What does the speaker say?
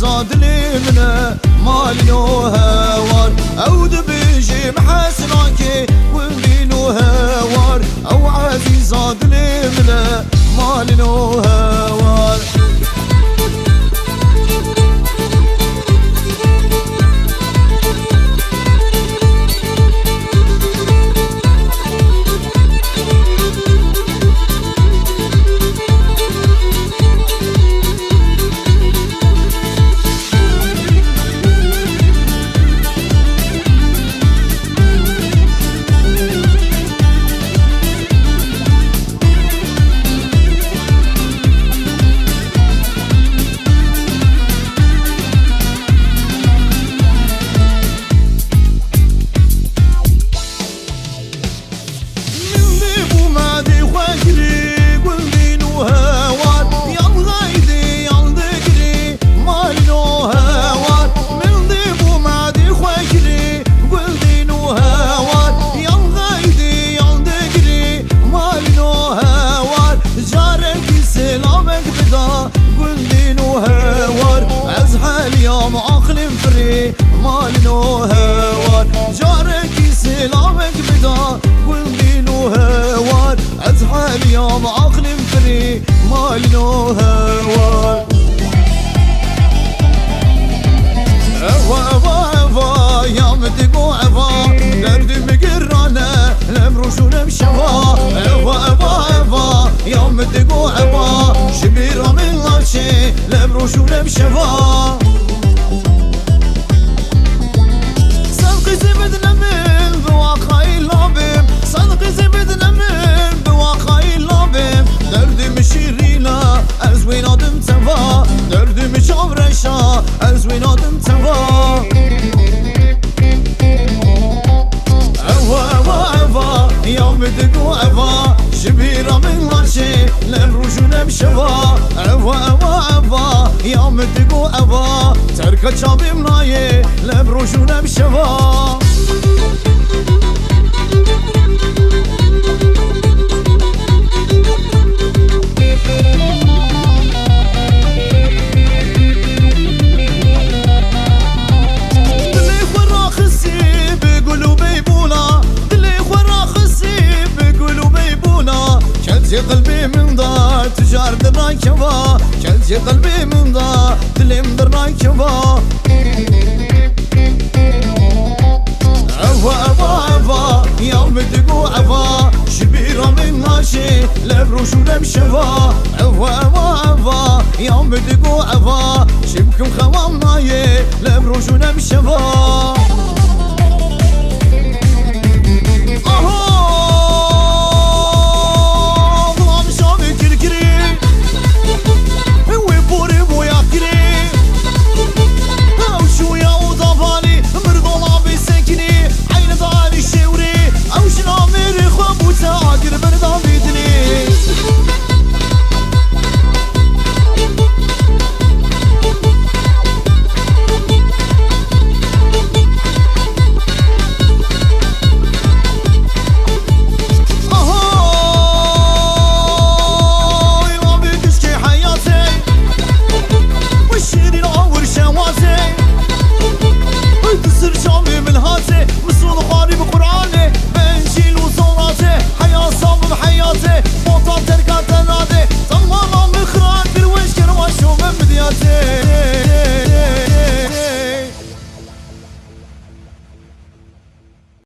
زاد لمنا مالنو هوار او دبيجي محسناكي ومبينو هوار او عافي زاد لمنا مالنو هوار مالنو هوار جارك سلامك بدا والدينو هوار ازحال يا معقل فري مالنو هوار اوا اوا اوا يا مدقو اوا درد مقرانا لمروشو نمشوا اوا اوا اوا يا مدقو اوا شبيرة من لاشي لمروشو نمشوا ازوين ادم توا اوا اوا اوا يوم دقو اوا شبيرة من لاشي لنروجو نمشوا اوا اوا اوا يوم دقو اوا تركة شابي مناي لنروجو نمشوا كلجي قلبي من ضاع تجار دراي كوا كلجي قلبي من ضاع دليم دراي كوا اوا اوا اوا يوم دقو اوا شبيرة من ناشي لبروشو نمشوا اوا اوا اوا يوم دقو اوا شبكم خوام ناي لبروشو نمشوا